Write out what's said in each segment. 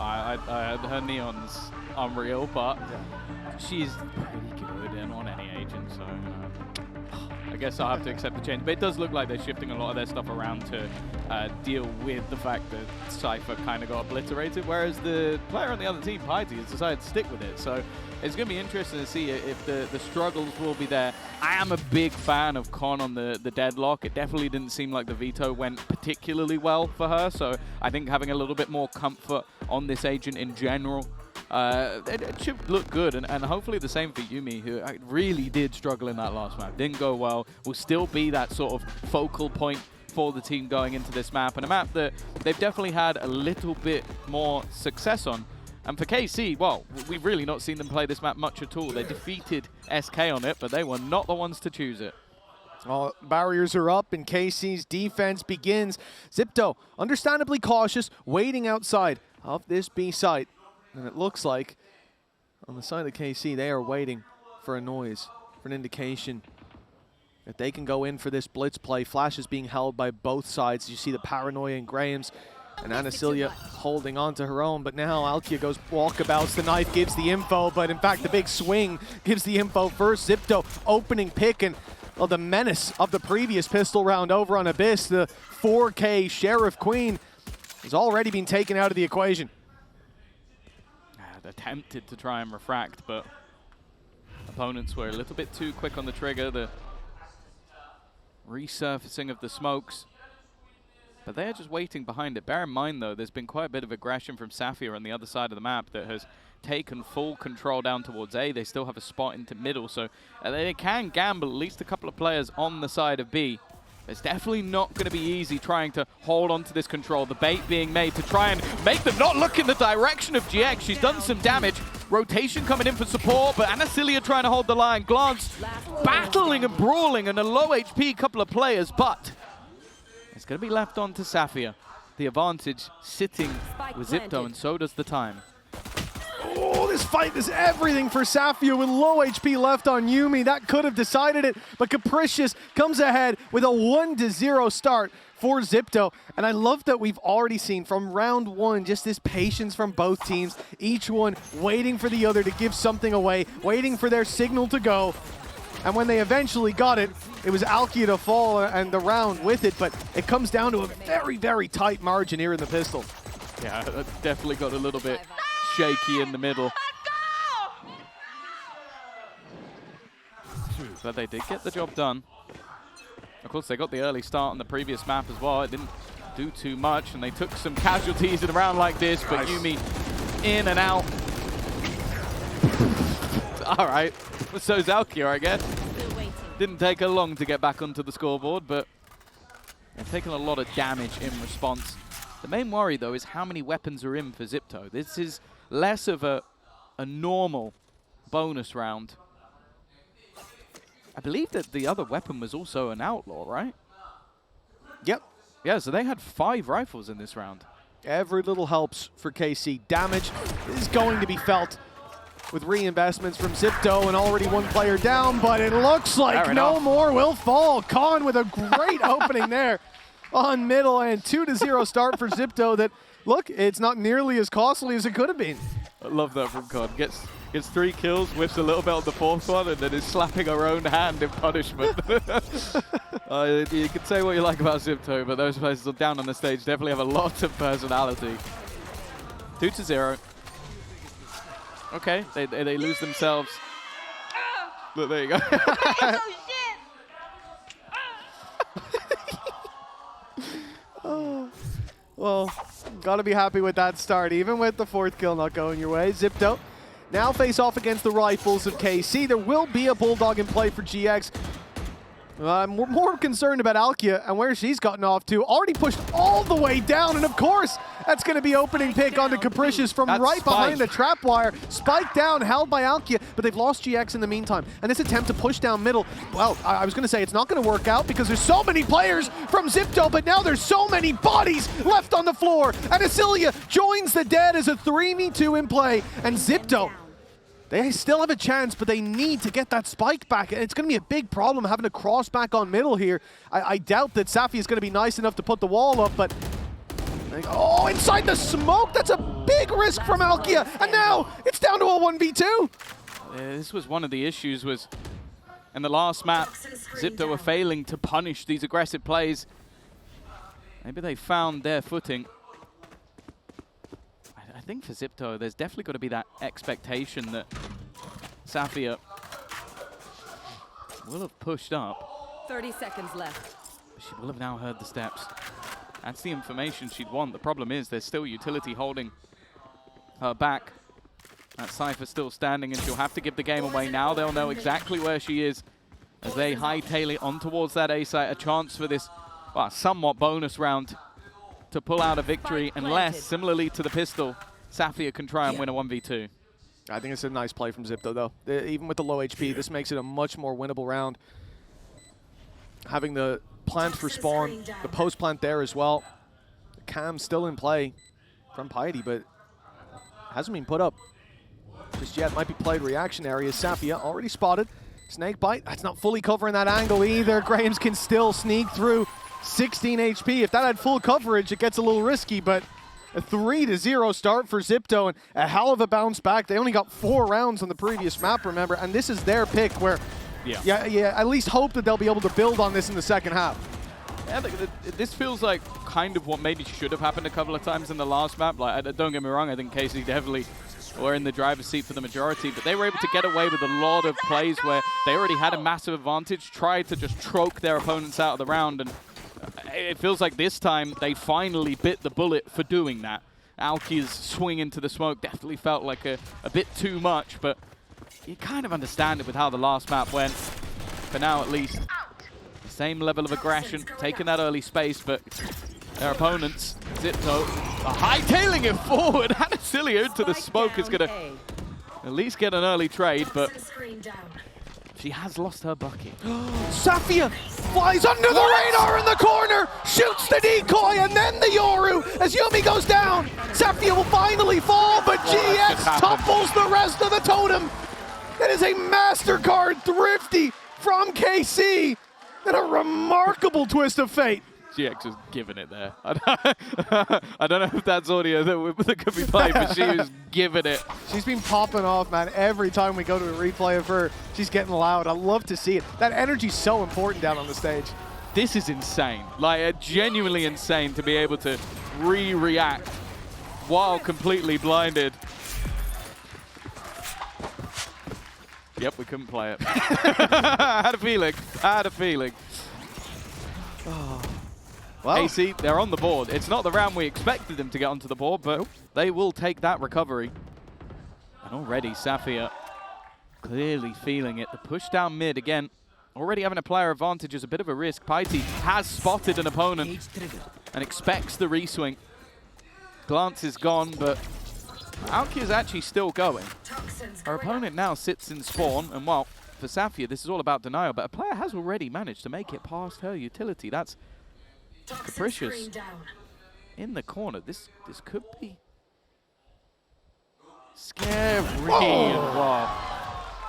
her neon's unreal, but she's pretty good and on any agent, so I guess I'll have to accept the change. But it does look like they're shifting a lot of their stuff around to deal with the fact that Cypher kind of got obliterated, whereas the player on the other team, Piety, has decided to stick with it. So it's going to be interesting to see if the struggles will be there. I am a big fan of Con on the deadlock. It definitely didn't seem like the veto went particularly well for her, so I think having a little bit more comfort on this agent in general, it should look good, and hopefully the same for Yuumi, who really did struggle in that last map. Didn't go well, will still be that sort of focal point for the team going into this map, and a map that they've definitely had a little bit more success on. And for KC, well, we've really not seen them play this map much at all. They defeated SK on it, but they were not the ones to choose it. Well, barriers are up and KC's defense begins. Zipto, understandably cautious, waiting outside of this B site. And it looks like on the side of KC, they are waiting for a noise, for an indication that they can go in for this blitz play. Flash is being held by both sides. You see the paranoia in Graham's, and Anacilia holding on to her own. But now Alkia goes walkabouts. The knife gives the info, but in fact the big swing gives the info first. Zipto opening pick, and well, the menace of the previous pistol round over on Abyss, the 4K Sheriff Queen, has already been taken out of the equation. Attempted to try and refract, but opponents were a little bit too quick on the trigger. The resurfacing of the smokes, but they're just waiting behind it. Bear in mind, though, there's been quite a bit of aggression from Sapphire on the other side of the map that has taken full control down towards A. They still have a spot into middle, so they can gamble at least a couple of players on the side of B. It's definitely not going to be easy trying to hold on to this control. The bait being made to try and make them not look in the direction of GX. She's done some damage. Rotation coming in for support, but Anacilia trying to hold the line. Glance battling and brawling, and a low HP couple of players, but it's going to be left on to Sapphire. The advantage sitting with Zipto, and so does the time. Oh, this fight is everything for Sapphire with low HP left on Yuumi. That could have decided it, but Capricious comes ahead with a 1-0 start for Zipto. And I love that we've already seen from round one just this patience from both teams, each one waiting for the other to give something away, waiting for their signal to go. And when they eventually got it, it was Alkia to fall and the round with it, but it comes down to a very, very tight margin here in the pistol. Yeah, that definitely got a little bit shaky in the middle. But they did get the job done. Of course, they got the early start on the previous map as well. It didn't do too much, and they took some casualties in a round like this, but Yuumi in and out. All right, so Zalkia, I guess. Didn't take her long to get back onto the scoreboard, but they've taken a lot of damage in response. The main worry, though, is how many weapons are in for Zipto. This is less of a normal bonus round. I believe that the other weapon was also an outlaw, right? Yep. Yeah, so they had 5 rifles in this round. Every little helps for KC. Damage is going to be felt with reinvestments from Zipto and already one player down, but it looks like no more will fall. Khan with a great opening there on middle, and 2-0 start for Zipto that, look, it's not nearly as costly as it could have been. I love that from Khan. Gets 3 kills, whiffs a little bit on the 4th one, and then is slapping her own hand in punishment. You can say what you like about Zipto, but those players down on the stage definitely have a lot of personality. 2-0. Okay, they lose themselves. Look, there you go. Oh, well, gotta be happy with that start, even with the 4th kill not going your way. Zipto now face off against the rifles of KC. There will be a Bulldog in play for GX. I'm more concerned about Alkia and where she's gotten off to. Already pushed all the way down, and of course, that's going to be opening pick onto Capricious from right behind the trap wire. Spike down, held by Alkia, but they've lost GX in the meantime. And this attempt to push down middle, well, I was going to say it's not going to work out because there's so many players from Zipto, but now there's so many bodies left on the floor. And Anacilia joins the dead as a 3v2 in play, and Zipto, they still have a chance, but they need to get that spike back. It's going to be a big problem having to cross back on middle here. I doubt that Safi is going to be nice enough to put the wall up, but Oh, inside the smoke! That's a big risk from Alkia, and now it's down to a 1v2. This was one of the issues, was in the last map, Zipto were failing to punish these aggressive plays. Maybe they found their footing. I think for Zipto, there's definitely got to be that expectation that Safia will have pushed up. 30 seconds left. She will have now heard the steps. That's the information she'd want. The problem is there's still utility holding her back. That Cypher still standing, and she'll have to give the game away. Now they'll know exactly where she is as they hightail it on towards that A site. A chance for this somewhat bonus round to pull out a victory, unless, similarly to the pistol, Safia can try and win a 1v2. I think it's a nice play from Zipto, though. Even with the low HP, this makes it a much more winnable round. Having the plant for spawn, the post plant there as well. Cam still in play from Piety, but hasn't been put up just yet. Might be played reaction area. Safia already spotted. Snake bite. That's not fully covering that angle either. Grahams can still sneak through. 16 HP. If that had full coverage, it gets a little risky, but a 3-0 start for Zipto and a hell of a bounce back. They only got 4 rounds on the previous map, remember, and this is their pick where, yeah, at least hope that they'll be able to build on this in the second half. Yeah, this feels like kind of what maybe should have happened a couple of times in the last map. Like, don't get me wrong, I think KC definitely were in the driver's seat for the majority, but they were able to get away with a lot of plays where they already had a massive advantage, tried to just choke their opponents out of the round, and it feels like this time they finally bit the bullet for doing that. Alki's swing into the smoke definitely felt like a bit too much, but you kind of understand it with how the last map went. For now, at least, same level of aggression, taking that early space, but their opponents, Zipto, are hightailing it forward. Anasilio to the smoke is going to at least get an early trade, but she has lost her bucket. Safia flies under the radar in the corner, shoots the decoy, and then the Yoru as Yumi goes down. Safia will finally fall, but GX topples the rest of the totem. That is a MasterCard thrifty from KC and a remarkable twist of fate. GX was giving it there. I don't know if that's audio that could be played, but she was giving it. She's been popping off, man. Every time we go to a replay of her, she's getting loud. I love to see it. That energy's so important down on the stage. This is insane. Like, genuinely insane to be able to react while completely blinded. Yep, we couldn't play it. I had a feeling. Oh. Well, AC, they're on the board. It's not the round we expected them to get onto the board, but they will take that recovery. And already Safia clearly feeling it. The push down mid again. Already having a player advantage is a bit of a risk. Piety has spotted an opponent and expects the reswing. Glance is gone, but Alki is actually still going. Our opponent now sits in spawn, and well, for Safia, this is all about denial, but a player has already managed to make it past her utility. That's capricious. In the corner, this could be scary. Oh. Wow.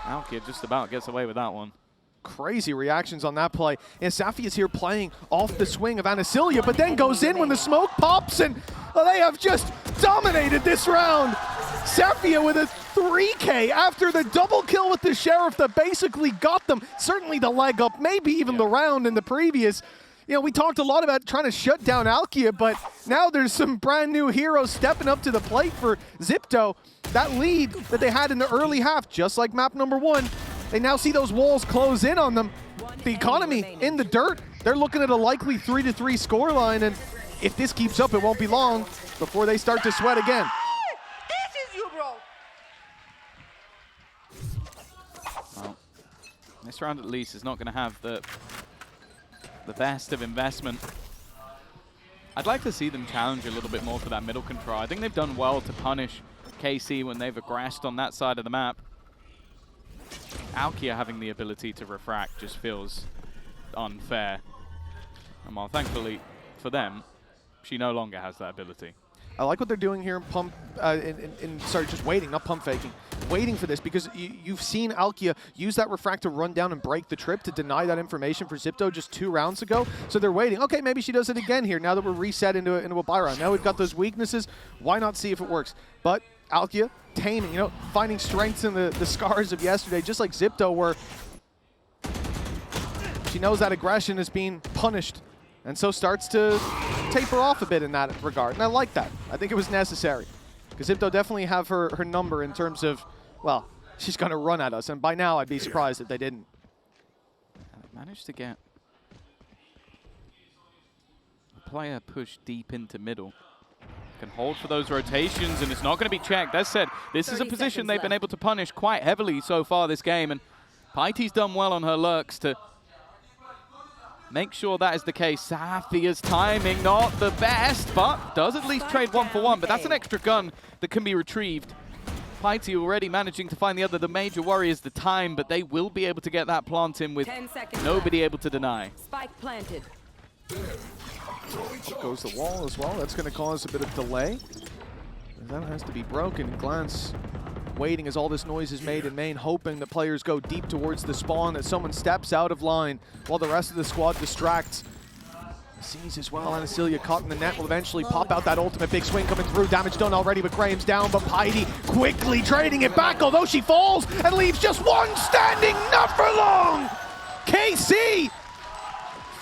Alki just about gets away with that one. Crazy reactions on that play. And Safia is here playing off the swing of Anasilio, but then goes in when the smoke pops, and they have just dominated this round. Safia with a 3K after the double kill with the Sheriff that basically got them certainly the leg up, maybe even the round in the previous. You know, we talked a lot about trying to shut down Alkia, but now there's some brand new heroes stepping up to the plate for Zipto. That lead that they had in the early half, just like map number 1, they now see those walls close in on them. The economy in the dirt. They're looking at a likely 3-3 scoreline, and if this keeps up, it won't be long before they start to sweat again. Well, this round at least is not going to have the best of investment. I'd like to see them challenge a little bit more for that middle control. I think they've done well to punish KC when they've aggressed on that side of the map. Alkia having the ability to refract just feels unfair. And while thankfully for them, she no longer has that ability. I like what they're doing here in pump, sorry, just waiting, not pump faking. Waiting for this because you've seen Alkia use that refract to run down and break the trip to deny that information for Zipto just 2 rounds ago. So they're waiting. Okay, maybe she does it again here now that we're reset into a buy round. Now we've got those weaknesses. Why not see if it works? But Alkia taming, finding strengths in the scars of yesterday, just like Zipto, where she knows that aggression is being punished and so starts to taper off a bit in that regard. And I like that. I think it was necessary. Because Zipto definitely have her number in terms of, well, she's going to run at us. And by now, I'd be surprised if they didn't. Managed to get a player pushed deep into middle. Can hold for those rotations, and it's not going to be checked. As said, this is a position they've been able to punish quite heavily so far this game. And Paiti's done well on her lurks to make sure that is the case. Safia's timing, not the best, but does at least trade 1 for 1. But that's an extra gun that can be retrieved. Paiti already managing to find the other. The major worry is the time, but they will be able to get that plant in with nobody able to deny. Spike planted. Up goes the wall as well. That's going to cause a bit of delay. That has to be broken. Glance waiting as all this noise is made in main, hoping that players go deep towards the spawn, that someone steps out of line while the rest of the squad distracts. Sees as well, Anacilia caught in the net, will eventually pop out that ultimate. Big swing coming through, damage done already, but Graham's down, but Paiti quickly trading it back, although she falls and leaves just one standing, not for long! KC,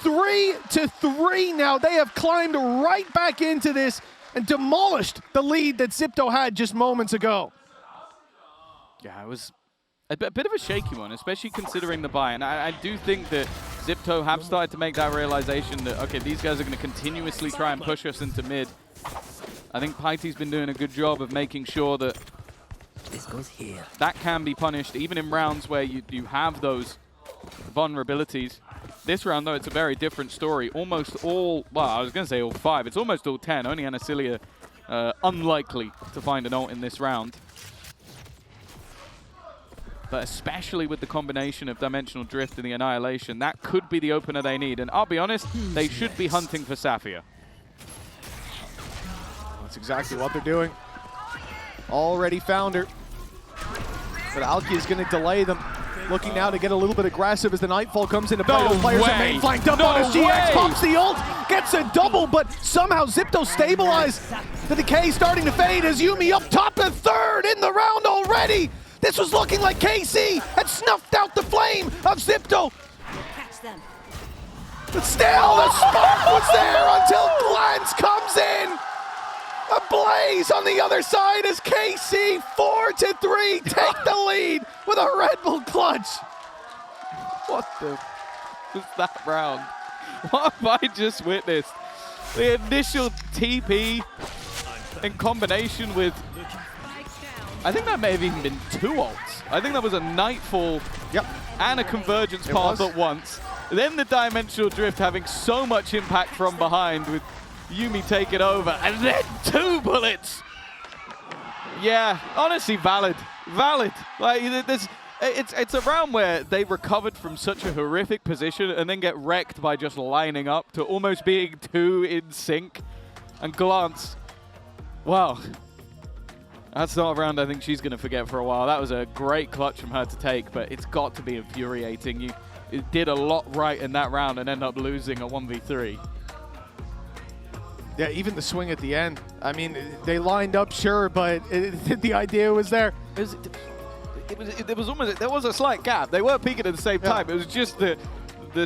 3-3 now. They have climbed right back into this and demolished the lead that Zipto had just moments ago. Yeah, it was a bit of a shaky one, especially considering the buy. And I do think that Zipto have started to make that realization that, okay, these guys are going to continuously try and push us into mid. I think Paiti's been doing a good job of making sure that This goes here. That can be punished, even in rounds where you have those vulnerabilities. This round, though, it's a very different story. Almost all, well, I was going to say all 5. It's almost all 10. Only Anacilia unlikely to find an ult in this round. But especially with the combination of Dimensional Drift and the Annihilation, that could be the opener they need. And I'll be honest, they should be hunting for Safia. That's exactly what they're doing. Already found her. But Alki is going to delay them. Looking now to get a little bit aggressive as the Nightfall comes into play. Those players are main flanked up on his GX, pops the ult, gets a double, but somehow Zipto stabilized. The decay starting to fade as Yumi up top and third in the round already. This was looking like KC had snuffed out the flame of Zipto. Catch them. But still, the spark was there until Glance comes in. A blaze on the other side as KC 4-3 take the lead with a Red Bull clutch. What the was that round? What have I just witnessed? The initial TP in combination with, I think that may have even been 2 ults. I think that was a Nightfall and a Convergence path at once. Then the Dimensional Drift having so much impact from behind with Yumi take it over, and then 2 bullets. Yeah, honestly, valid. Like, it's a round where they recovered from such a horrific position and then get wrecked by just lining up to almost being 2 in sync. And Glance, wow. That's not a round I think she's going to forget for a while. That was a great clutch from her to take, but it's got to be infuriating. You did a lot right in that round and end up losing a 1v3. Yeah, even the swing at the end. I mean, they lined up, sure, but the idea was there. There was a slight gap. They were peaking at the same time. It was just the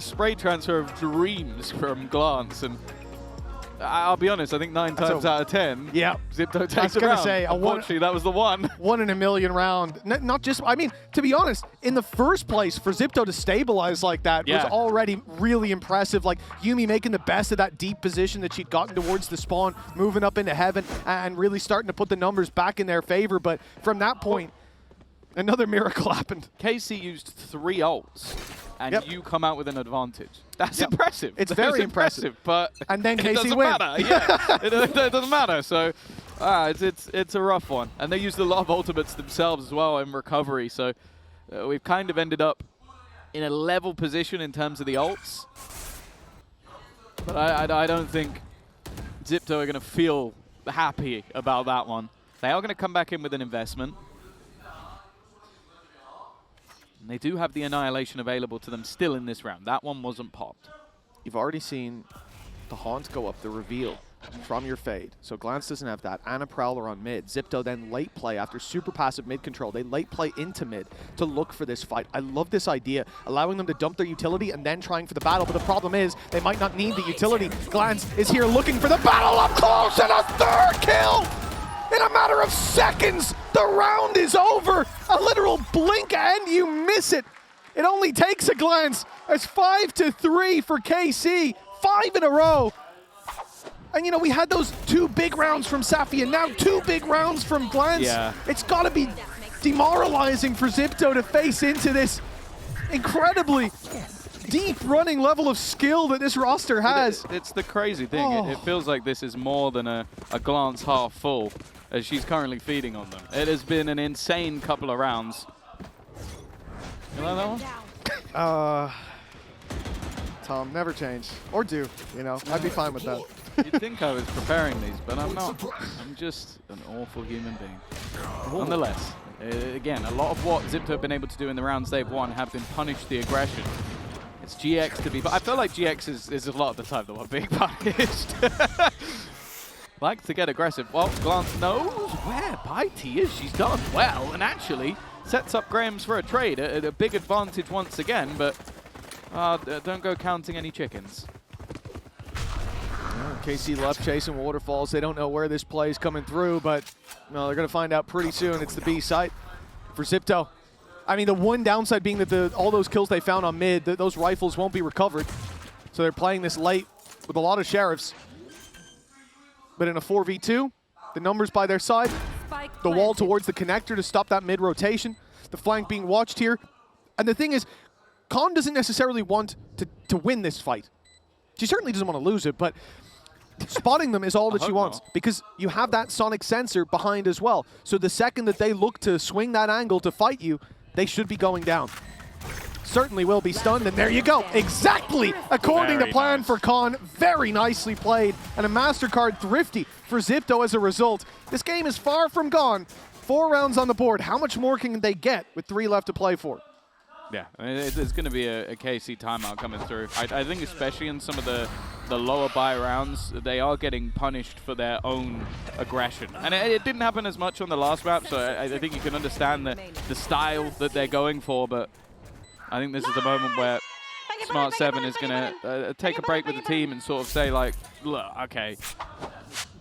spray transfer of dreams from Glance, and I'll be honest, I think 9 times out of 10, Zipto takes it round. Unfortunately, that was the one. 1 in a million round. Not just, I mean, to be honest, in the first place, for Zipto to stabilize like that was already really impressive. Like, Yumi making the best of that deep position that she'd gotten towards the spawn, moving up into heaven, and really starting to put the numbers back in their favor. But from that point, another miracle happened. KC used 3 ults, and you come out with an advantage. That's impressive. It's very impressive. But and then KC doesn't matter. It doesn't matter. So it's a rough one. And they used a lot of ultimates themselves as well in recovery. So we've kind of ended up in a level position in terms of the ults. But I don't think Zipto are going to feel happy about that one. They are going to come back in with an investment. And they do have the Annihilation available to them still in this round. That one wasn't popped. You've already seen the Haunt go up, the reveal from your Fade. So Glance doesn't have that. And a Prowler on mid. Zipto then late play after super passive mid control. They late play into mid to look for this fight. I love this idea, allowing them to dump their utility and then trying for the battle. But the problem is they might not need the utility. Glance is here looking for the battle up close and a third kill! In a matter of seconds, the round is over. A literal blink and you miss it. It only takes a glance. It's 5-3 for KC. 5 in a row. And, you know, we had those 2 big rounds from Safi and now 2 big rounds from Glance. Yeah. It's got to be demoralizing for Zipto to face into this incredibly deep running level of skill that this roster has. It's the crazy thing. It feels like this is more than a glance half full as she's currently feeding on them. It has been an insane couple of rounds. You like that one? Tom, never change. Or do, you know. I'd be fine with that. You'd think I was preparing these, but I'm not. I'm just an awful human being. Nonetheless, again, a lot of what Zipto have been able to do in the rounds they've won have been punish the aggression. It's GX to be, but I feel like GX is a lot of the time the one being punished. Like to get aggressive. Well, Glance knows where Bitey is. She's done well, and actually sets up Grahams for a trade at a big advantage once again, but don't go counting any chickens. KC left chasing waterfalls. They don't know where this play is coming through, but no, they're going to find out pretty soon. It's the B site for Zipto. I mean, the one downside being that all those kills they found on mid, those rifles won't be recovered. So they're playing this late with a lot of sheriffs. But in a 4v2, the numbers by their side, the wall towards the connector to stop that mid rotation, the flank being watched here. And the thing is, Khan doesn't necessarily want to win this fight. She certainly doesn't want to lose it, but spotting them is all that she wants because you have that sonic sensor behind as well. So the second that they look to swing that angle to fight you, they should be going down. Certainly will be stunned, and there you go. Exactly according to plan for Khan. Very nicely played, and a MasterCard thrifty for Zipto as a result. This game is far from gone. 4 rounds on the board. How much more can they get with 3 left to play for? Yeah, I mean, it's going to be a KC timeout coming through. I think especially in some of the lower buy rounds, they are getting punished for their own aggression. And it didn't happen as much on the last map, so I think you can understand the style that they're going for, but I think this is the moment where Smart 7 is going to take a break with the team and sort of say, like, look, okay,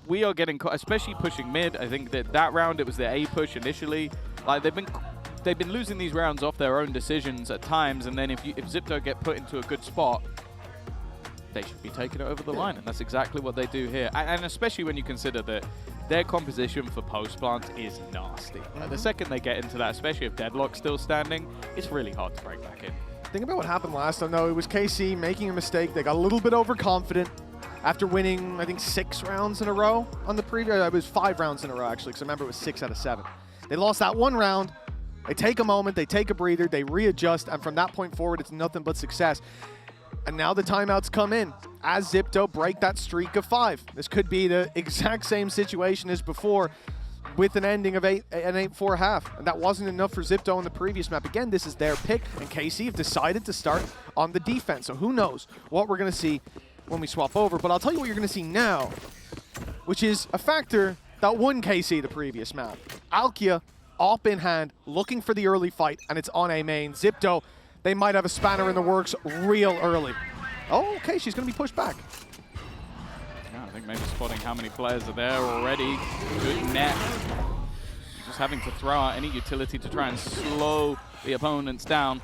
we are getting, especially pushing mid. I think that round, it was their A push initially. Like, they've been losing these rounds off their own decisions at times, and then if Zipto get put into a good spot, they should be taking it over the line, and that's exactly what they do here. And especially when you consider that their composition for post-plant is nasty. The second they get into that, especially if Deadlock's still standing, it's really hard to break back in. Think about what happened last time, though. It was KC making a mistake. They got a little bit overconfident after winning, I think, 6 rounds in a row on the previous. It was 5 rounds in a row, actually, because I remember it was 6 out of 7. They lost that one round. They take a moment, they take a breather, they readjust, and from that point forward, it's nothing but success. And now the timeouts come in as Zipto break that streak of 5. This could be the exact same situation as before with an ending of an 8-4 half. And that wasn't enough for Zipto in the previous map. Again, this is their pick, and KC have decided to start on the defense. So who knows what we're going to see when we swap over. But I'll tell you what you're going to see now, which is a factor that won KC the previous map. Alkia, AWP in hand, looking for the early fight, and it's on A main. Zipto, they might have a spanner in the works real early. Oh, okay, she's going to be pushed back. Yeah, I think maybe spotting how many players are there already. Good net. Just having to throw out any utility to try and slow the opponents down.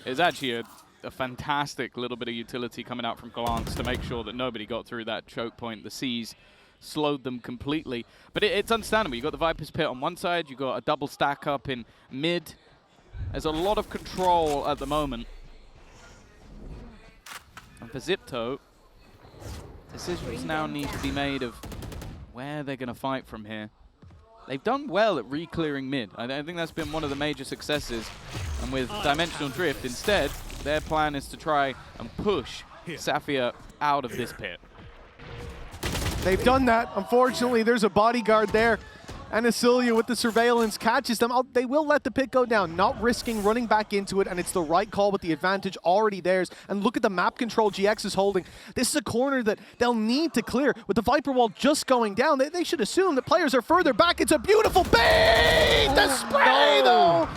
It's actually a fantastic little bit of utility coming out from Glance to make sure that nobody got through that choke point. The C's slowed them completely. But it's understandable. You've got the Viper's Pit on one side, you've got a double stack up in mid. There's a lot of control at the moment. And for Zipto, decisions now need to be made of where they're going to fight from here. They've done well at re-clearing mid. I think that's been one of the major successes. And with Dimensional Drift, instead, their plan is to try and push Safia out of this pit. They've done that. Unfortunately, there's a bodyguard there. And Asilia with the surveillance catches them. They will let the pick go down, not risking running back into it, and it's the right call with the advantage already theirs. And look at the map control GX is holding. This is a corner that they'll need to clear. With the Viper wall just going down, they should assume that players are further back. It's a beautiful bait! The spray, though!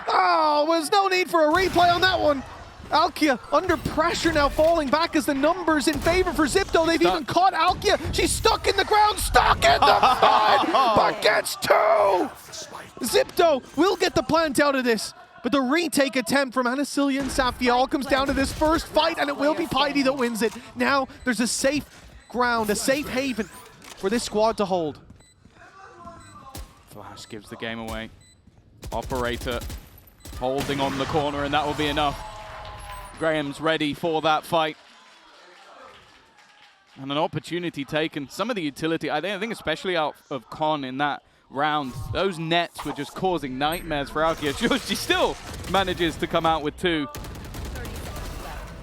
Oh, there's no need for a replay on that one. Alkia under pressure now, falling back as the numbers in favor for Zipto. They've even caught Alkia. She's stuck in the ground, stuck in the mud, but gets two. Zipto will get the plant out of this, but the retake attempt from Anasilia and Safia all comes down to this first fight, and it will be Piety that wins it. Now there's a safe ground, a safe haven for this squad to hold. Flash gives the game away. Operator holding on the corner, and that will be enough. Graham's ready for that fight. And an opportunity taken. Some of the utility, I think especially out of Con in that round, those nets were just causing nightmares for Alkia. Sure, she still manages to come out with two.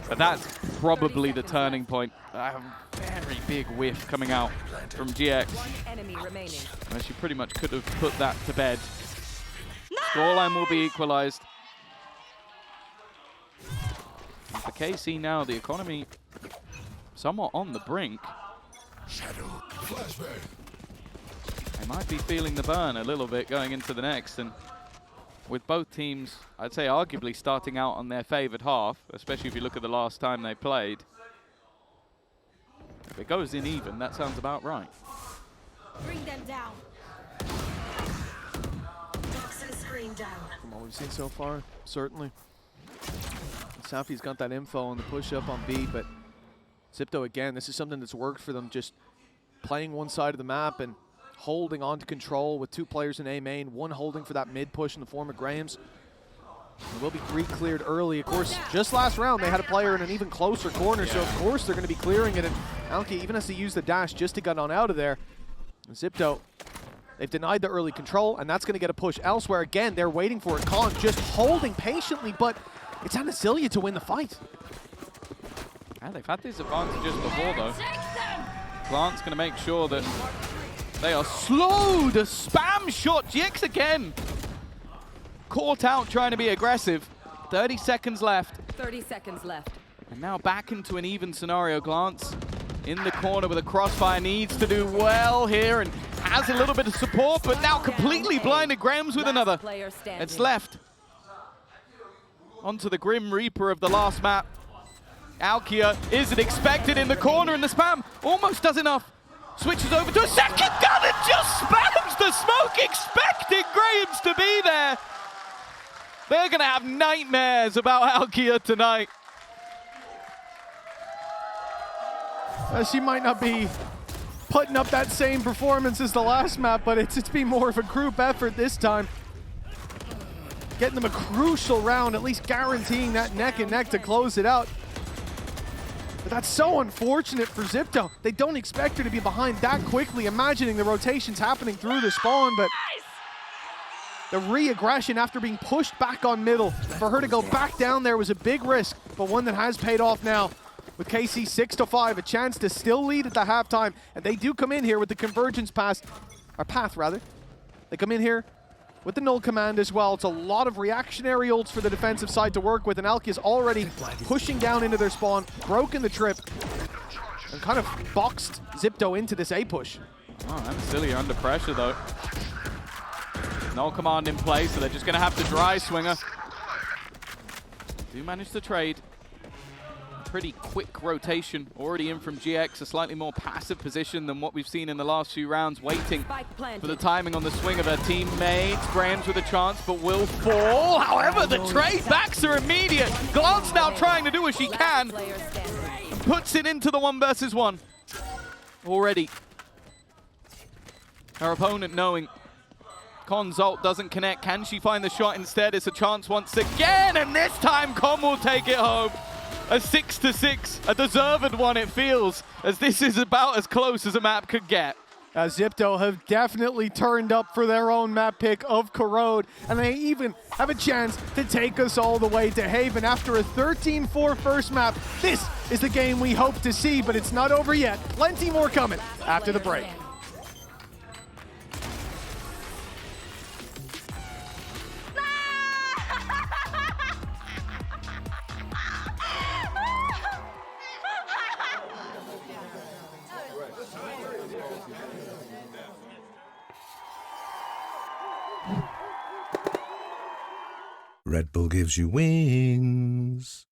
But that's probably the turning point. A very big whiff coming out from GX. One enemy remaining. Well, she pretty much could have put that to bed. Scoreline will be equalized. And for KC now, the economy somewhat on the brink. They might be feeling the burn a little bit going into the next, and with both teams, I'd say arguably starting out on their favored half, especially if you look at the last time they played. If it goes in even, that sounds about right. Bring them down. Toxin screen down. From what we've seen so far, certainly. Safi's got that info on the push-up on B, but Zipto, again, this is something that's worked for them, just playing one side of the map and holding on to control with two players in A main, one holding for that mid push in the form of Graham's. It will be re-cleared early. Of course, just last round, they had a player in an even closer corner, so of course they're going to be clearing it, and Alki even has to use the dash just to get on out of there. And Zipto, they've denied the early control, and that's going to get a push elsewhere. Again, they're waiting for it. Con just holding patiently, but it's Anasilia to win the fight. Yeah, they've had these advantages before, though. Plant's going to make sure that they are slow. The spam shot. GX again. Caught out trying to be aggressive. 30 seconds left. 30 seconds left. And now back into an even scenario. Glance in the corner with a crossfire. Needs to do well here and has a little bit of support, but now completely blinded. Graham's with another. It's left. Onto the Grim Reaper of the last map. Alkia isn't expected in the corner, and the spam almost does enough. Switches over to a second gun and just spams the smoke, expecting Graham's to be there. They're going to have nightmares about Alkia tonight. She might not be putting up that same performance as the last map, but it's been more of a group effort this time. Getting them a crucial round, at least guaranteeing that neck and neck to close it out. But that's so unfortunate for Zipto. They don't expect her to be behind that quickly, imagining the rotations happening through the spawn, but the re-aggression after being pushed back on middle, for her to go back down there was a big risk, but one that has paid off now. With KC 6-5, a chance to still lead at the halftime, and they do come in here with the convergence path. They come in here with the null command as well. It's a lot of reactionary ults for the defensive side to work with, and Alkia's already pushing down into their spawn, broken the trip, and kind of boxed Zipto into this A push. Oh, Anasilia under pressure though. Null command in play, so they're just going to have to dry swinger. Do manage to trade. Pretty quick rotation already in from GX, a slightly more passive position than what we've seen in the last few rounds, waiting for the timing on the swing of her teammates. Graham's with a chance, but will fall. However, the trade backs are immediate. Glance now trying to do what she can and puts it into the 1 versus 1 already. Her opponent knowing Con's ult doesn't connect. Can she find the shot instead? It's a chance once again, and this time Con will take it home. A 6-6, a deserved one it feels, as this is about as close as a map could get. Zipto have definitely turned up for their own map pick of Corrode, and they even have a chance to take us all the way to Haven after a 13-4 first map. This is the game we hope to see, but it's not over yet. Plenty more coming after the break. Red Bull gives you wings.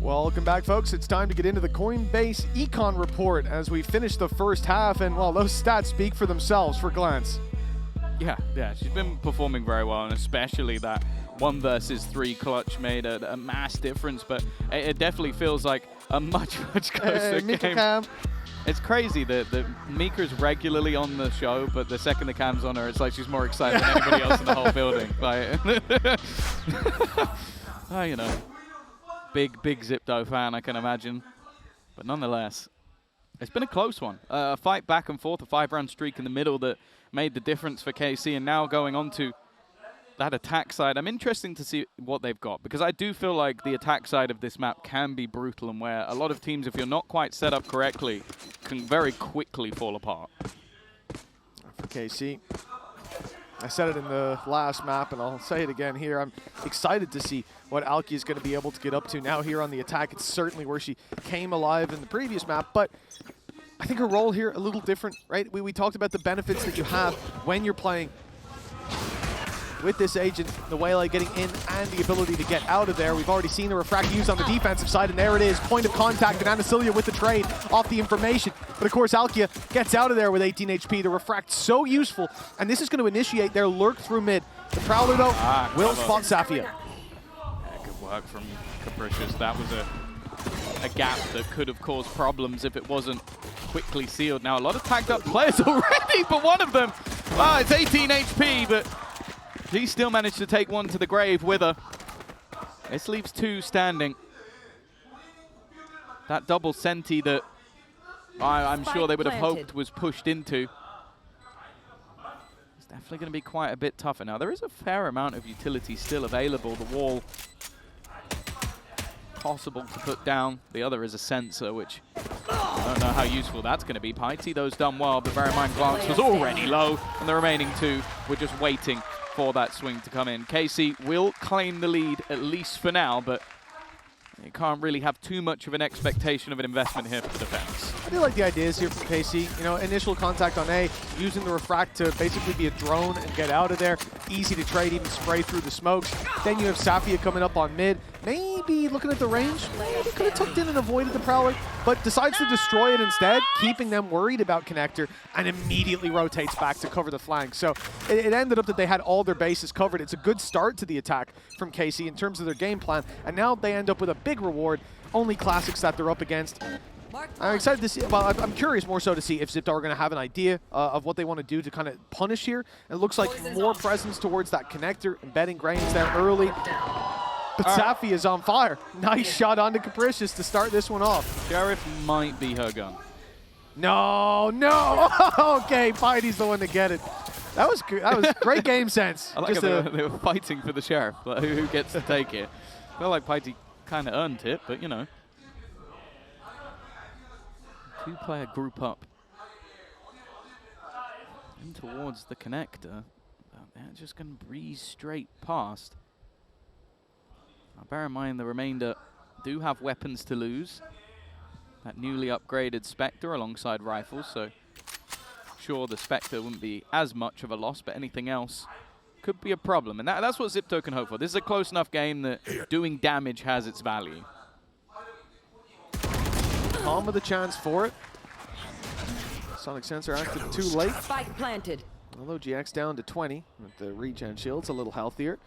Welcome back, folks. It's time to get into the Coinbase Econ report as we finish the first half, and well, those stats speak for themselves for Glance. Yeah, she's been performing very well, and especially that 1 versus 3 clutch made a mass difference, but it definitely feels like a much closer game. It's crazy that Mika's regularly on the show, but the second the cam's on her, it's like she's more excited than anybody else in the whole building. Like, oh, you know, big Zipto fan, I can imagine. But nonetheless, it's been a close one. A fight back and forth, a 5-round streak in the middle that made the difference for KC, and now going on to that attack side. I'm interested to see what they've got, because I do feel like the attack side of this map can be brutal, and where a lot of teams, if you're not quite set up correctly, can very quickly fall apart. For KC, I said it in the last map, and I'll say it again here. I'm excited to see what Alki is going to be able to get up to now here on the attack. It's certainly where she came alive in the previous map, but I think her role here a little different, right? We talked about the benefits that you have when you're playing with this agent, the Waylay getting in and the ability to get out of there. We've already seen the refract used on the defensive side, and there it is. Point of contact, and Anasilia with the trade off the information. But of course, Alkia gets out of there with 18 HP. The refract so useful, and this is going to initiate their lurk through mid. The Prowler, though, will spot Safia. Yeah, good work from Capricious. That was a gap that could have caused problems if it wasn't quickly sealed. Now, a lot of tagged up players already, but one of them, it's 18 HP, but he still managed to take one to the grave with her. This leaves 2 standing. That double senti that I'm sure they would have hoped was pushed into. It's definitely going to be quite a bit tougher. Now, there is a fair amount of utility still available. The wall, possible to put down. The other is a sensor, which I don't know how useful that's going to be. Piety, though's done well, but bear in mind, Glance was already low, and the remaining 2 were just waiting for that swing to come in. KC will claim the lead, at least for now, but you can't really have too much of an expectation of an investment here for defense. I do like the ideas here from KC. You know, initial contact on A, using the refract to basically be a drone and get out of there. Easy to trade, even spray through the smokes. Then you have Safia coming up on mid. Maybe looking at the range, maybe could have tucked in and avoided the Prowler, but decides to destroy it instead, keeping them worried about Connector, and immediately rotates back to cover the flank. So it ended up that they had all their bases covered. It's a good start to the attack from KC in terms of their game plan, and now they end up with a big reward. Only classics that they're up against. I'm excited to see, well, I'm curious more so to see if Zipto are going to have an idea of what they want to do to kind of punish here. It looks like more presence towards that Connector, embedding Grains there early. But Safia is on fire. Nice shot onto Capricious to start this one off. Sheriff might be her gun. No. Okay, Piety's the one to get it. That was great game sense. I like how they were fighting for the sheriff, like who gets to take it. I feel like Piety kind of earned it, but you know. 2-player group up. In towards the connector. They're just going to breeze straight past. Now bear in mind the remainder do have weapons to lose. That newly upgraded Spectre alongside rifles, so sure the Spectre wouldn't be as much of a loss, but anything else could be a problem. And that's what Zipto can hope for. This is a close enough game that doing damage has its value. Palm with a chance for it. Sonic sensor active too late. Spike planted. Although GX down to 20 with the regen shields, a little healthier.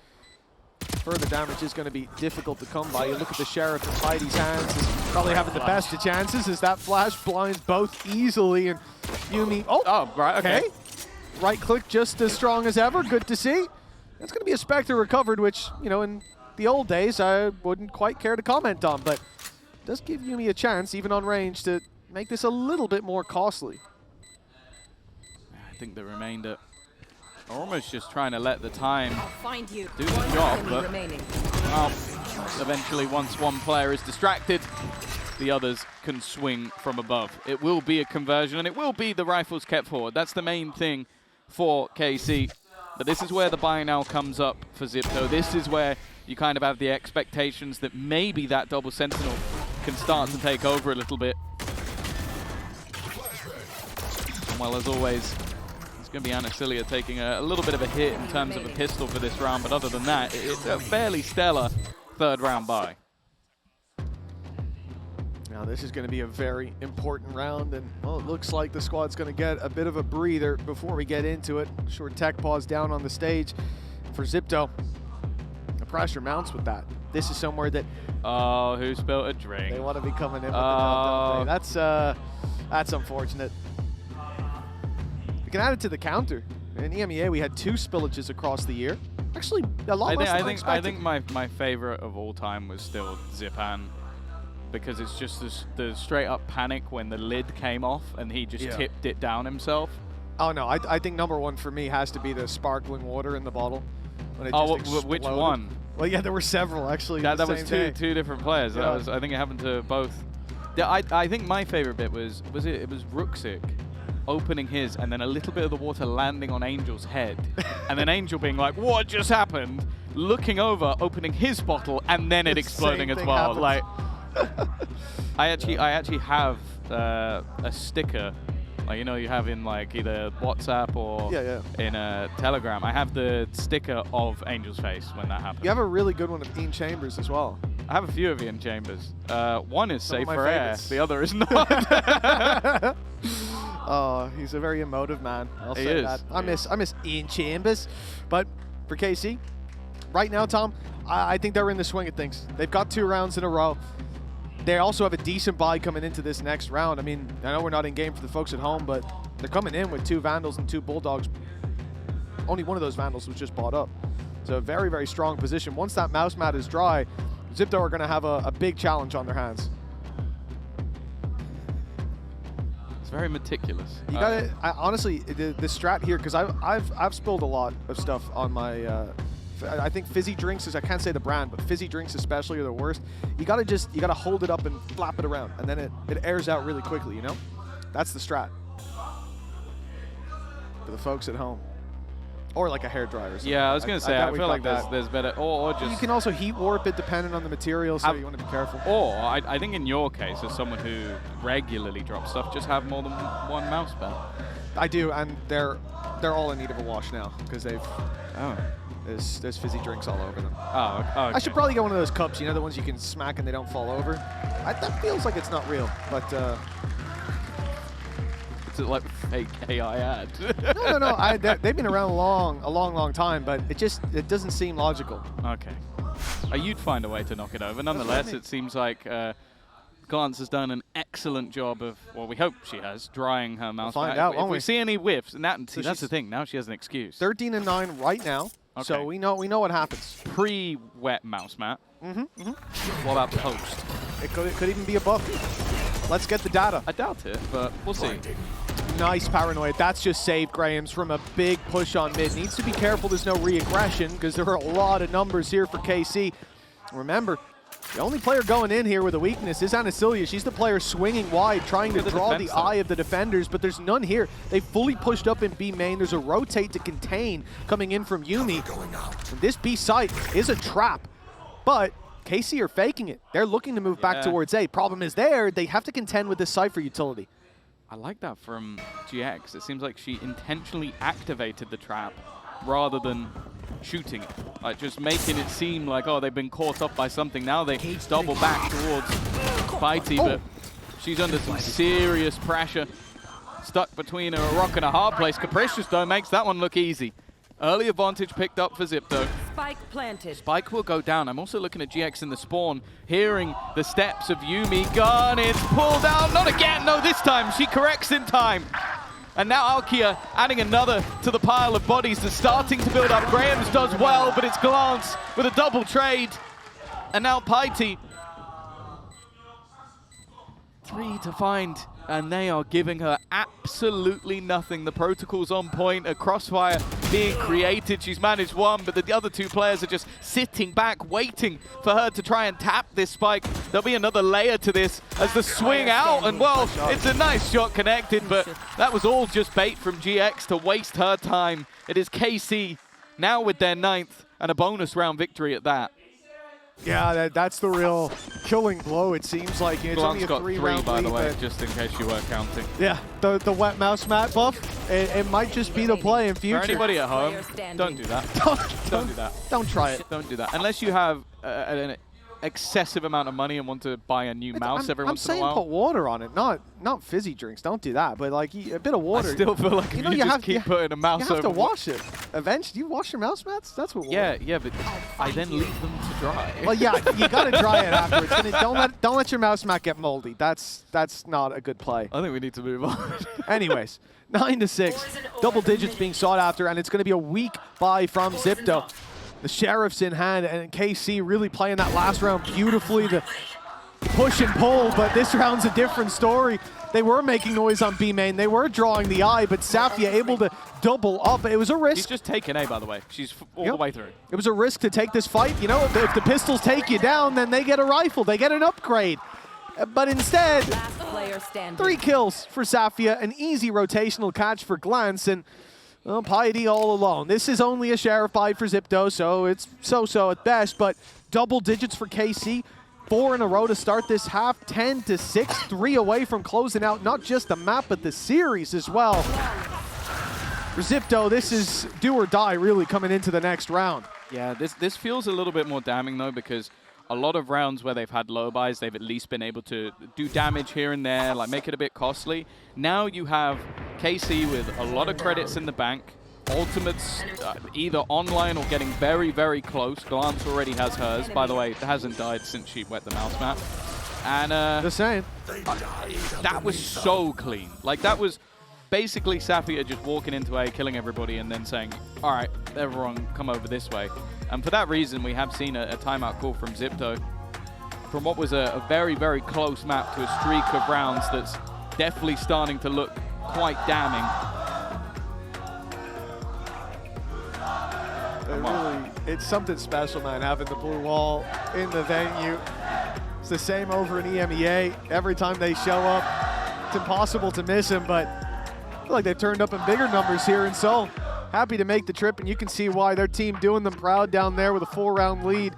Further damage is going to be difficult to come by. You look at the Sheriff in Heidi's hands, is probably having the best of chances as that flash blinds both easily. And Yumi, oh right, okay. Right click just as strong as ever, good to see. That's going to be a Spectre recovered, which, you know, in the old days I wouldn't quite care to comment on, but does give Yumi a chance, even on range, to make this a little bit more costly. I think the remainder are almost just trying to let the time Find you. do the job, but remaining. well, eventually once one player is distracted, the others can swing from above. It will be a conversion, and it will be the rifles kept forward. That's the main thing for KC. But this is where the buy now comes up for Zipto. This is where you kind of have the expectations that maybe that double sentinel can start to take over a little bit. And well, as always, it's going to be Anasilia taking a little bit of a hit in terms of a pistol for this round, but other than that, it's a fairly stellar third round buy. Now this is going to be a very important round, and well, it looks like the squad's going to get a bit of a breather before we get into it. Short tech pause down on the stage for Zipto. The pressure mounts with that. This is somewhere that who spilled a drink? They want to be coming in with the top, don't they? That's unfortunate. We can add it to the counter. In EMEA, we had 2 spillages across the year. Actually, a lot less than I think my favorite of all time was still Zipan, because it's just the straight up panic when the lid came off and he just tipped it down himself. Oh no, I think #1 for me has to be the sparkling water in the bottle. When it just which one? Well, yeah, there were several actually. That was two different players. Yeah. I think it happened to both. Yeah, I think my favorite bit was Ruxic opening his, and then a little bit of the water landing on Angel's head, and then Angel being like, "What just happened?" Looking over, opening his bottle, and then it exploding as well. Happens. Like, I actually have a sticker, like, you know, you have in like either WhatsApp or in Telegram. I have the sticker of Angel's face when that happened. You have a really good one of Ian Chambers as well. I have a few of Ian Chambers. One is Some of safe my for air, favorites. the other is not. Oh, he's a very emotive man. I'll He say is. that. I miss Ian Chambers. But for KC, right now, Tom, I think they're in the swing of things. They've got 2 rounds in a row. They also have a decent buy coming into this next round. I mean, I know we're not in game for the folks at home, but they're coming in with 2 Vandals and 2 Bulldogs. Only one of those Vandals was just bought up. So a very, very strong position. Once that mouse mat is dry, Zipto are going to have a big challenge on their hands. It's very meticulous. You got to honestly, the strat here, because I've spilled a lot of stuff on my. I think fizzy drinks is, I can't say the brand, but fizzy drinks especially are the worst. You gotta hold it up and flap it around, and then it airs out really quickly, you know? That's the strat. For the folks at home. Or like a hairdryer or something. Yeah, I was gonna say, I we've feel like got that. there's better, or just. You can also heat warp it depending on the material, so you want to be careful. Or I think in your case, as someone who regularly drops stuff, just have more than one mouse pad. I do, and they're all in need of a wash now because they've. Oh. There's fizzy drinks all over them. Oh, okay. I should probably get one of those cups, you know, the ones you can smack and they don't fall over. That feels like it's not real, but... It's like a fake AI ad. No. They've been around a long time, but it doesn't seem logical. Okay. You'd find a way to knock it over. Nonetheless, it seems like Glance has done an excellent job of, well, we hope she has, drying her mouse. We'll find out, if won't we we? see any whiffs, and that's So the thing. Now she has an excuse. 13-9 right now, so Okay. we know what happens. Pre-wet mouse mat. What about post? It could even be a buff. Let's get the data. I doubt it, but we'll see. nice paranoia. That's just saved Graham's from a big push on mid. Needs to be careful there's no re-aggression because there are a lot of numbers here for KC. Remember, the only player going in here with a weakness is Anasilia. She's the player swinging wide, trying to draw the eye of the defenders, but there's none here. They fully pushed up in B main. There's a rotate to contain coming in from Yuumi. And this B site is a trap, but KC are faking it. They're looking to move back towards A. Problem is there, they have to contend with this Cypher utility. I like that from GX. It seems like she intentionally activated the trap rather than shooting it. Like just making it seem like, oh, they've been caught up by something. Now they double back towards Fighty, but she's under some serious pressure. Stuck between a rock and a hard place. Capricious, though, makes that one look easy. Early advantage picked up for Zip, though. Spike planted. Spike will go down. I'm also looking at GX in the spawn, hearing the steps of Yuumi. Gun, it's pulled out. Not again. No, this time. She corrects in time. And now Alkia adding another to the pile of bodies that's starting to build up. Graham's does well, but it's Glance with a double trade. And now Piety. 3 to find, and they are giving her absolutely nothing. The protocol's on point, a crossfire being created. She's managed one, but the other two players are just sitting back, waiting for her to try and tap this spike. There'll be another layer to this as the swing out, and well, it's a nice shot connected, but that was all just bait from GX to waste her time. It is KC now with their 9th and a bonus round victory at that. Yeah, that's the real killing blow, it seems like. It's only a got 3 three, round by the lead, way, just in case you weren't counting. Yeah, the wet mouse mat buff, it might just be the play in future. For anybody at home, don't do that. Don't do that. Don't try it. Don't do that. Unless you have an excessive amount of money and want to buy a new mouse every once in a while. I'm saying put water on it, not fizzy drinks. Don't do that, but like a bit of water. I still feel like if you just keep putting a mouse over. You have to wash it. Eventually, you wash your mouse mats? That's what water. Yeah, but I then leave them to dry. Well, yeah, you got to dry it afterwards. Don't let your mouse mat get moldy. That's not a good play. I think we need to move on. Anyways, 9 to 6, double digits being sought after, and it's going to be a weak buy from Zipto. The Sheriff's in hand, and KC really playing that last round beautifully. The push and pull, but this round's a different story. They were making noise on B main. They were drawing the eye, but Safia able to double up. It was a risk. She's just taken A, by the way. She's all the way through. It was a risk to take this fight. You know, if the pistols take you down, then they get a rifle. They get an upgrade. But instead, 3 kills for Safia, an easy rotational catch for Glance, and well, Piety all alone. This is only a Sheriff buy for Zipto, so it's so-so at best, but double digits for KC. 4 in a row to start this half, 10 to 6, 3 away from closing out not just the map, but the series as well. For Zipto, this is do or die really coming into the next round. Yeah, this feels a little bit more damning though, because a lot of rounds where they've had low buys, they've at least been able to do damage here and there, like make it a bit costly. Now you have KC with a lot of credits in the bank, ultimates either online or getting very, very close. Glance already has hers. By the way, it hasn't died since she wet the mouse mat. And just saying. That was so clean. Like that was basically Safia just walking into A, killing everybody, and then saying, all right, everyone come over this way. And for that reason, we have seen a timeout call from Zipto from what was a very, very close map to a streak of rounds that's definitely starting to look quite damning. It's something special, man, having the blue wall in the venue. It's the same over in EMEA. Every time they show up, it's impossible to miss them, but I feel like they've turned up in bigger numbers here in Seoul. Happy to make the trip, and you can see why their team doing them proud down there with a 4-round lead.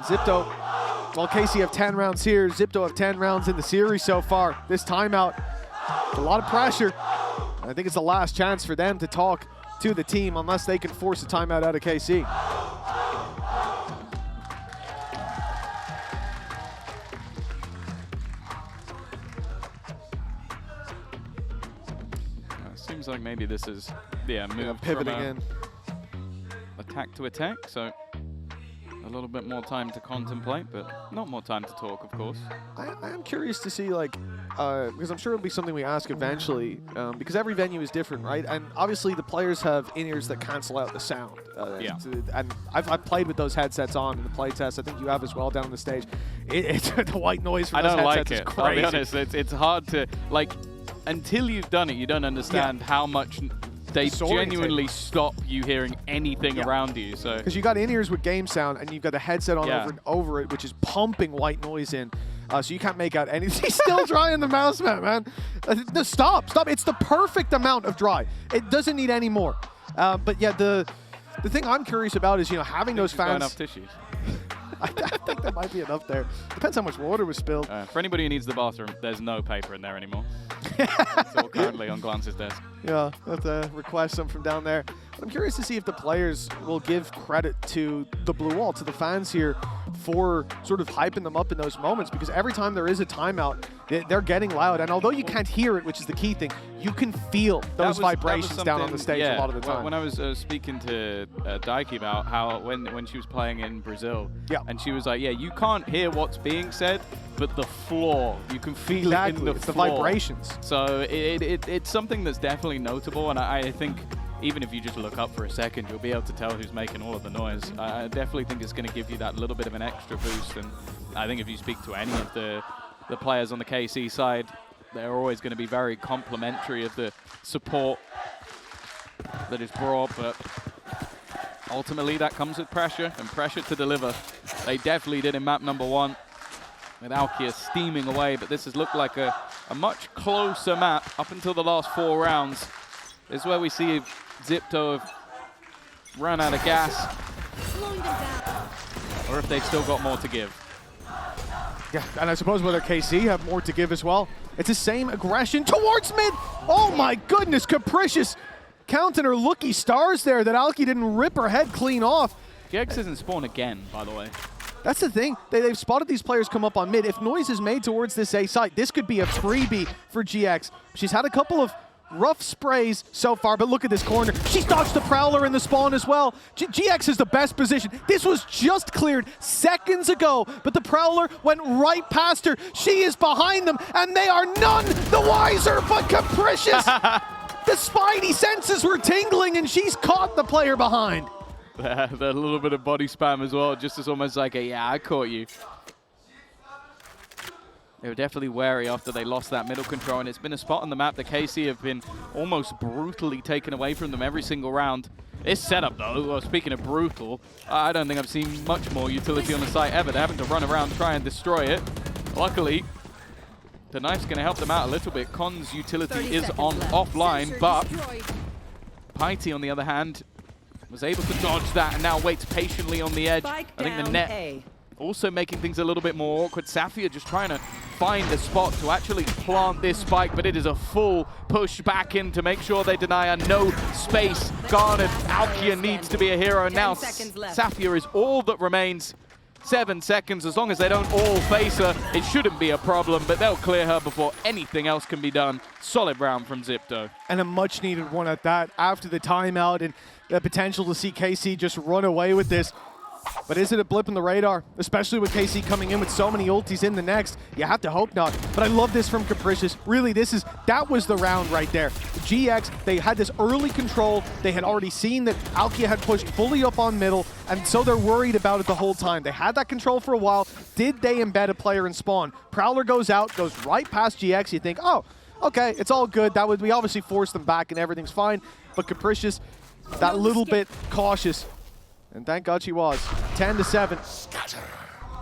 Zipto, while KC have 10 rounds here, Zipto have 10 rounds in the series so far. This timeout, a lot of pressure. I think it's the last chance for them to talk to the team unless they can force a timeout out of KC. Seems like maybe this is, move pivoting from in. Attack to attack, so a little bit more time to contemplate, but not more time to talk, of course. I am curious to see, like, because I'm sure it'll be something we ask eventually, because every venue is different, right? And obviously the players have in-ears that cancel out the sound. And I've played with those headsets on in the play test. I think you have as well down on the stage. It's the white noise from those headsets is crazy. I'll be honest, it's hard to, like, until you've done it, you don't understand how much they genuinely stop you hearing anything around you. So because you got in-ears with game sound, and you've got the headset on over it, which is pumping white noise in. So you can't make out anything. He's still dry in the mouse mat, man. Stop. It's the perfect amount of dry. It doesn't need any more. But yeah, the thing I'm curious about is, having those fans. Enough tissues. I think there might be enough there. Depends how much water was spilled. For anybody who needs the bathroom, there's no paper in there anymore. It's all currently on Glance's desk. Yeah, I'll have to request some from down there. But I'm curious to see if the players will give credit to the Blue Wall, to the fans here, for sort of hyping them up in those moments, because every time there is a timeout, they're getting loud. And although you can't hear it, which is the key thing, you can feel those vibrations down on the stage a lot of the time. When I was speaking to Daiki about how when she was playing in Brazil, and she was like, yeah, you can't hear what's being said, but the floor, you can feel it in the it's floor. The vibrations. So it's something that's definitely notable, and I think even if you just look up for a second, you'll be able to tell who's making all of the noise. I definitely think it's going to give you that little bit of an extra boost, and I think if you speak to any of the players on the KC side, they're always going to be very complimentary of the support that is brought, but ultimately that comes with pressure, and pressure to deliver. They definitely did in map number 1, with Alkia steaming away, but this has looked like a much closer map up until the last 4 rounds. This is where we see if Zipto have run out of gas, or if they've still got more to give. Yeah, and I suppose whether KC have more to give as well. It's the same aggression towards mid. Oh my goodness, Capricious counting her looky stars there that Alki didn't rip her head clean off. GX isn't spawn again, by the way. That's the thing. They've spotted these players come up on mid. If noise is made towards this A site, this could be a freebie for GX. She's had a couple of rough sprays so far, but look at this corner. She's dodged the Prowler in the spawn as well. GX is the best position. This was just cleared seconds ago, but the Prowler went right past her. She is behind them, and they are none the wiser, but Capricious. The spidey senses were tingling, and she's caught the player behind. That little bit of body spam as well, just as almost like a, yeah, I caught you. They were definitely wary after they lost that middle control, and it's been a spot on the map that KC have been almost brutally taken away from them every single round. This setup, though, well, speaking of brutal, I don't think I've seen much more utility on the site ever. They're having to run around, try and destroy it. Luckily, the knife's going to help them out a little bit. Con's utility is offline, but Piety, on the other hand, was able to dodge that and now waits patiently on the edge. I think the net also making things a little bit more awkward. Safia just trying to find a spot to actually plant this spike, but it is a full push back in to make sure they deny her no space garnered. Alkia needs to be a hero now. Safia is all that remains. 7 seconds, as long as they don't all face her, it shouldn't be a problem, but they'll clear her before anything else can be done. Solid round from Zipto. And a much needed one at that after the timeout, and the potential to see KC just run away with this. But is it a blip in the radar? Especially with KC coming in with so many ultis in the next. You have to hope not. But I love this from Capricious. Really, that was the round right there. GX, they had this early control. They had already seen that Alkia had pushed fully up on middle, and so they're worried about it the whole time. They had that control for a while. Did they embed a player in spawn? Prowler goes out, goes right past GX. You think, oh, okay, it's all good. We obviously forced them back and everything's fine. But Capricious, that little bit cautious. And thank God she was. 10-7.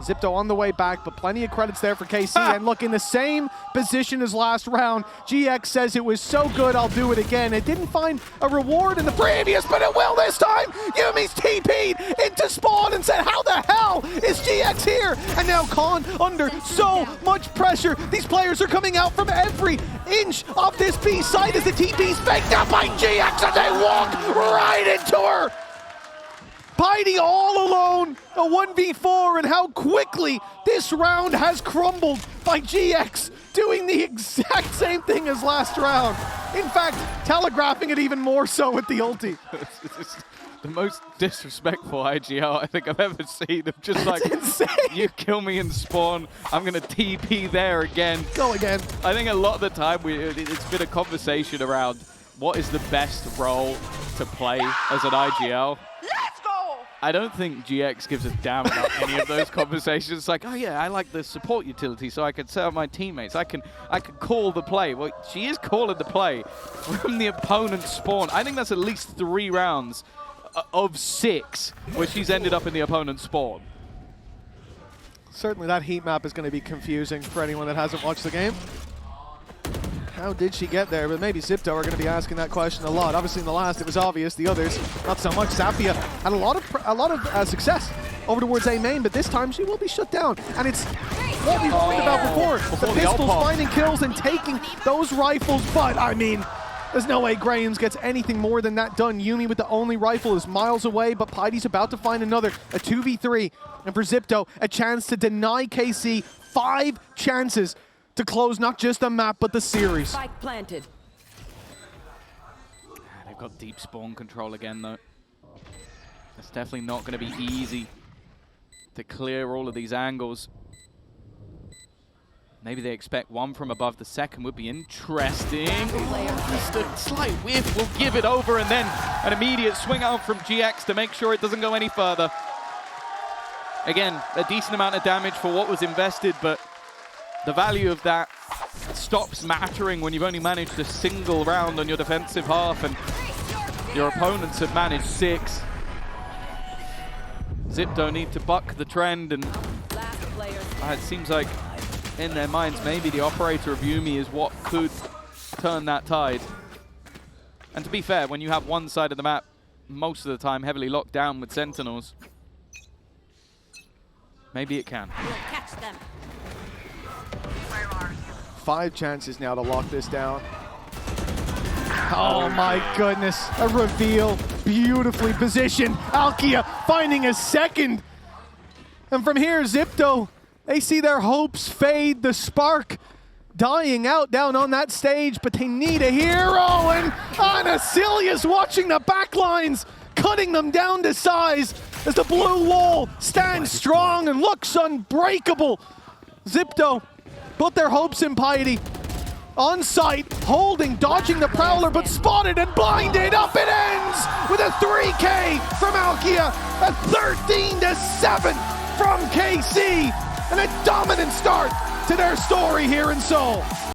Zipto on the way back, but plenty of credits there for KC. And look, in the same position as last round, GX says it was so good, I'll do it again. It didn't find a reward in the previous, but it will this time. Yumi's TP'd into spawn and said, how the hell is GX here? And now Con under so much pressure. These players are coming out from every inch of this B site as the TP's faked out by GX, and they walk right into her. Piety all alone, a 1v4, and how quickly this round has crumbled by GX, doing the exact same thing as last round. In fact, telegraphing it even more so with the ulti. It's the most disrespectful IGL I think I've ever seen. I'm just like, insane. You kill me in spawn, I'm going to TP there again. Go again. I think a lot of the time it's been a conversation around what is the best role to play as an IGL. Let's go! I don't think GX gives a damn about any of those conversations. It's like, oh yeah, I like the support utility so I can set up my teammates. I can call the play. Well, she is calling the play from the opponent's spawn. I think that's at least 3 rounds of 6 where she's ended up in the opponent's spawn. Certainly that heat map is going to be confusing for anyone that hasn't watched the game. How did she get there? But maybe Zipto are going to be asking that question a lot. Obviously in the last it was obvious, the others not so much. Zapia had a lot of success over towards A main, but this time she will be shut down. And it's what we've talked about before. The pistols finding kills and taking those rifles, but I mean, there's no way Grahams gets anything more than that done. Yuumi with the only rifle is miles away, but Pity's about to find another, a 2v3. And for Zipto, a chance to deny KC 5 chances to close not just the map, but the series. Spike planted. They've got deep spawn control again, though. It's definitely not going to be easy to clear all of these angles. Maybe they expect one from above. The second would be interesting. Just a slight whiff will give it over, and then an immediate swing out from GX to make sure it doesn't go any further. Again, a decent amount of damage for what was invested, but the value of that stops mattering when you've only managed a single round on your defensive half and your opponents have managed 6. Zipto need to buck the trend, and it seems like in their minds maybe the operator of Yuumi is what could turn that tide. And to be fair, when you have one side of the map most of the time heavily locked down with Sentinels, maybe it can. We'll catch them. 5 chances now to lock this down. Oh my goodness, a reveal, beautifully positioned. Alkia finding a second. And from here, Zipto, they see their hopes fade, the spark dying out down on that stage, but they need a hero, and Anacilia's watching the backlines, cutting them down to size as the blue wall stands strong and looks unbreakable. Zipto put their hopes in Piety. On site, holding, dodging the Prowler, but spotted and blinded. Up it ends with a 3K from Alkia, a 13-7 from KC, and a dominant start to their story here in Seoul.